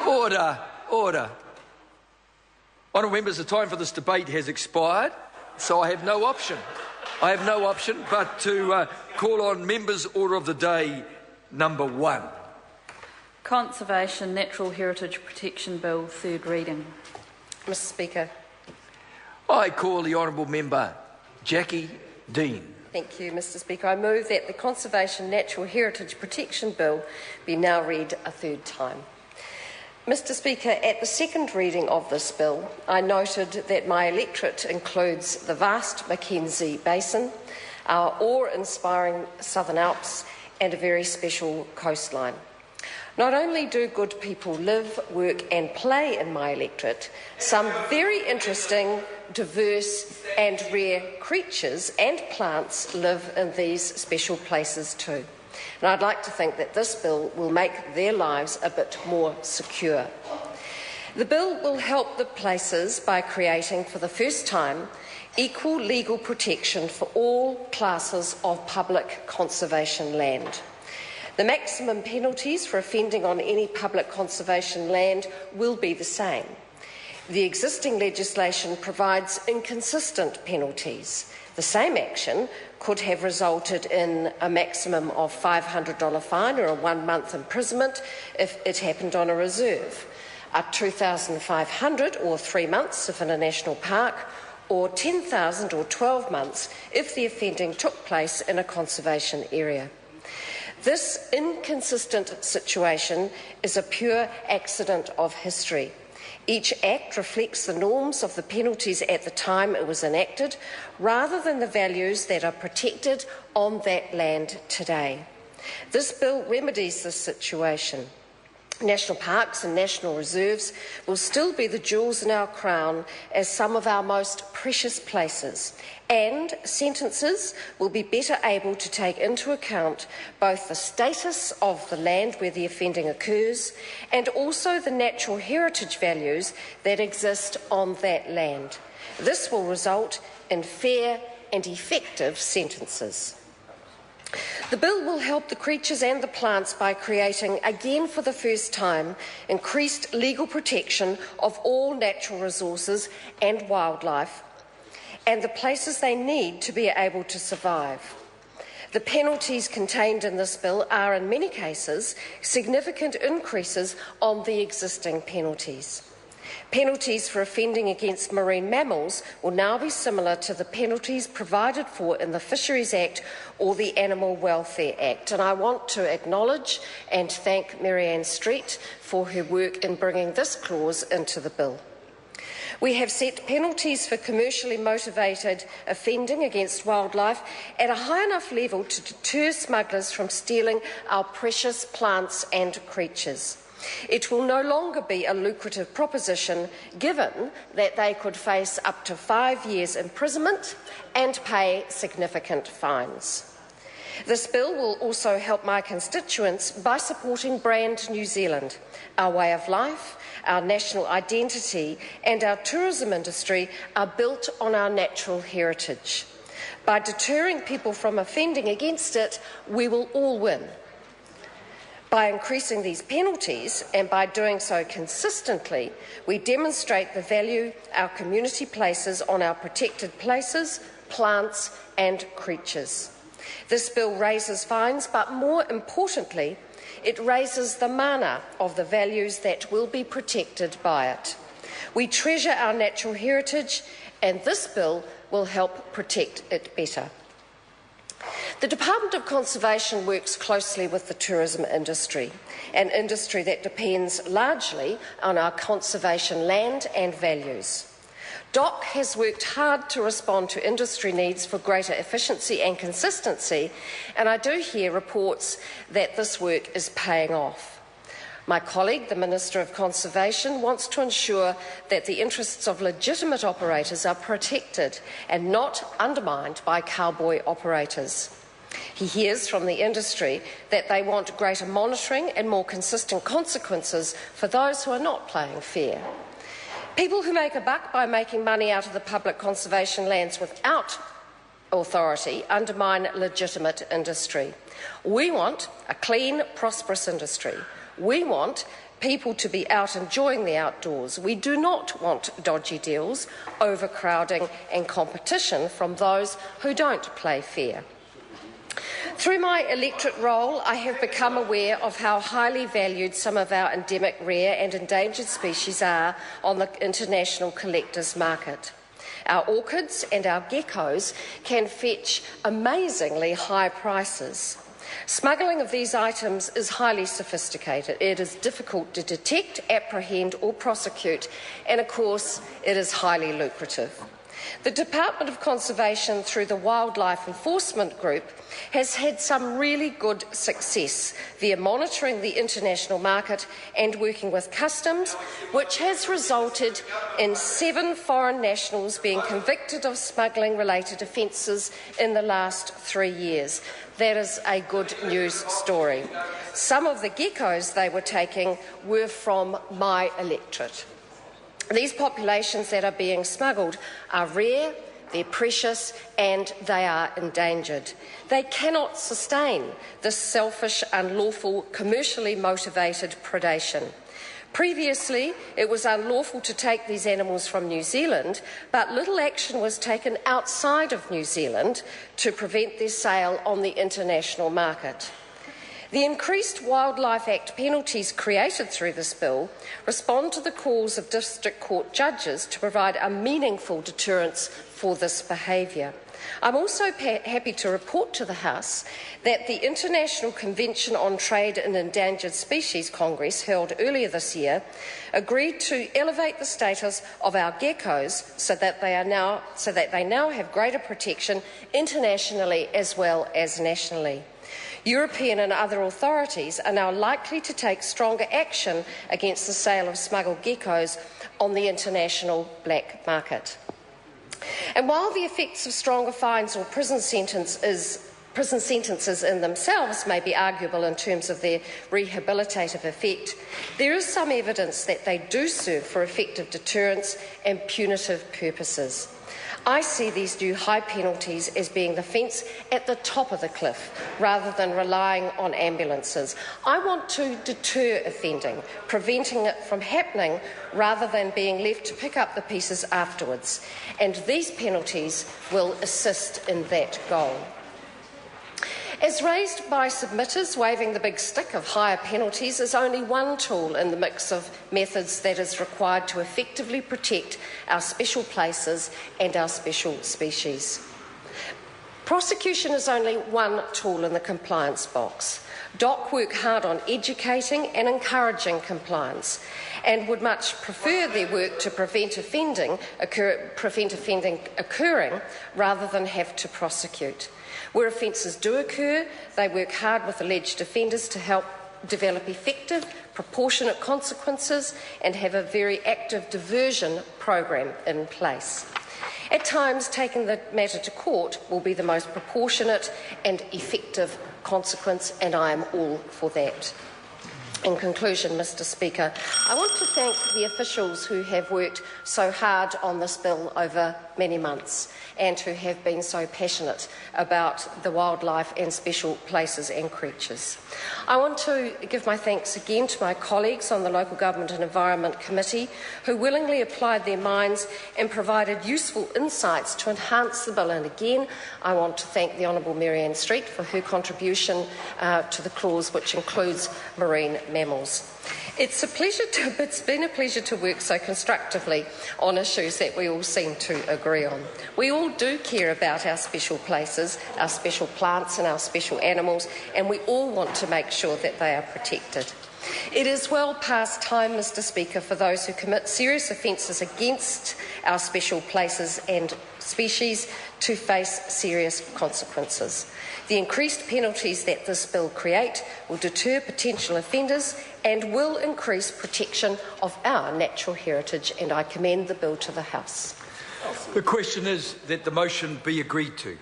Order, order. Honourable members, the time for this debate has expired, so I have no option. But to call on members' order of the day number 1. Conservation Natural Heritage Protection Bill, third reading. Mr Speaker. I call the honourable member Jackie Dean. Thank you, Mr Speaker. I move that the Conservation Natural Heritage Protection Bill be now read a third time. Mr Speaker, at the second reading of this bill, I noted that my electorate includes the vast Mackenzie Basin, our awe-inspiring Southern Alps and a very special coastline. Not only do good people live, work and play in my electorate, some very interesting, diverse and rare creatures and plants live in these special places too. And I'd like to think that this bill will make their lives a bit more secure. The bill will help the places by creating, for the first time, equal legal protection for all classes of public conservation land. The maximum penalties for offending on any public conservation land will be the same. The existing legislation provides inconsistent penalties. The same action could have resulted in a maximum of $500 fine or a 1-month imprisonment if it happened on a reserve, a $2,500 or 3 months if in a national park, or $10,000 or 12 months if the offending took place in a conservation area. This inconsistent situation is a pure accident of history. Each act reflects the norms of the penalties at the time it was enacted, rather than the values that are protected on that land today. This bill remedies this situation. National parks and national reserves will still be the jewels in our crown as some of our most precious places, and sentences will be better able to take into account both the status of the land where the offending occurs and also the natural heritage values that exist on that land. This will result in fair and effective sentences. The bill will help the creatures and the plants by creating, again for the first time, increased legal protection of all natural resources and wildlife and the places they need to be able to survive. The penalties contained in this bill are, in many cases, significant increases on the existing penalties. Penalties for offending against marine mammals will now be similar to the penalties provided for in the Fisheries Act or the Animal Welfare Act. And I want to acknowledge and thank Marianne Street for her work in bringing this clause into the bill. We have set penalties for commercially motivated offending against wildlife at a high enough level to deter smugglers from stealing our precious plants and creatures. It will no longer be a lucrative proposition, given that they could face up to 5 years imprisonment and pay significant fines. This bill will also help my constituents by supporting Brand New Zealand. Our way of life, our national identity and our tourism industry are built on our natural heritage. By deterring people from offending against it, we will all win. By increasing these penalties, and by doing so consistently, we demonstrate the value our community places on our protected places, plants and creatures. This bill raises fines, but more importantly, it raises the mana of the values that will be protected by it. We treasure our natural heritage, and this bill will help protect it better. The Department of Conservation works closely with the tourism industry, an industry that depends largely on our conservation land and values. DOC has worked hard to respond to industry needs for greater efficiency and consistency, and I do hear reports that this work is paying off. My colleague, the Minister of Conservation, wants to ensure that the interests of legitimate operators are protected and not undermined by cowboy operators. He hears from the industry that they want greater monitoring and more consistent consequences for those who are not playing fair. People who make a buck by making money out of the public conservation lands without authority undermine legitimate industry. We want a clean, prosperous industry. We want people to be out enjoying the outdoors. We do not want dodgy deals, overcrowding and competition from those who don't play fair. Through my electorate role, I have become aware of how highly valued some of our endemic, rare and endangered species are on the international collectors market. Our orchids and our geckos can fetch amazingly high prices. Smuggling of these items is highly sophisticated. It is difficult to detect, apprehend or prosecute, and of course it is highly lucrative. The Department of Conservation, through the Wildlife Enforcement Group, has had some really good success via monitoring the international market and working with customs, which has resulted in 7 foreign nationals being convicted of smuggling-related offences in the last 3 years. That is a good news story. Some of the geckos they were taking were from my electorate. These populations that are being smuggled are rare, they're precious and they are endangered. They cannot sustain this selfish, unlawful, commercially motivated predation. Previously, it was unlawful to take these animals from New Zealand, but little action was taken outside of New Zealand to prevent their sale on the international market. The increased Wildlife Act penalties created through this bill respond to the calls of District Court judges to provide a meaningful deterrence for this behaviour. I'm also happy to report to the House that the International Convention on Trade in Endangered Species Congress, held earlier this year, agreed to elevate the status of our geckos so that they now have greater protection internationally as well as nationally. European and other authorities are now likely to take stronger action against the sale of smuggled geckos on the international black market. And while the effects of stronger fines or prison sentences in themselves may be arguable in terms of their rehabilitative effect, there is some evidence that they do serve for effective deterrence and punitive purposes. I see these new high penalties as being the fence at the top of the cliff, rather than relying on ambulances. I want to deter offending, preventing it from happening, rather than being left to pick up the pieces afterwards. And these penalties will assist in that goal. As raised by submitters, waving the big stick of higher penalties is only one tool in the mix of methods that is required to effectively protect our special places and our special species. Prosecution is only one tool in the compliance box. DOC work hard on educating and encouraging compliance and would much prefer their work to prevent offending occurring rather than have to prosecute. Where offences do occur, they work hard with alleged offenders to help develop effective, proportionate consequences and have a very active diversion program in place. At times, taking the matter to court will be the most proportionate and effective consequence, and I am all for that. In conclusion, Mr. Speaker, I want to thank the officials who have worked so hard on this bill over many months and who have been so passionate about the wildlife and special places and creatures. I want to give my thanks again to my colleagues on the Local Government and Environment Committee who willingly applied their minds and provided useful insights to enhance the bill. And again, I want to thank the Honourable Marianne Street for her contribution to the clause which includes marine mammals. It's been a pleasure to work so constructively on issues that we all seem to agree on. We all do care about our special places, our special plants and our special animals, and we all want to make sure that they are protected. It is well past time, Mr. Speaker, for those who commit serious offences against our special places and species to face serious consequences. The increased penalties that this bill creates will deter potential offenders and will increase protection of our natural heritage, and I commend the bill to the House. The question is that the motion be agreed to.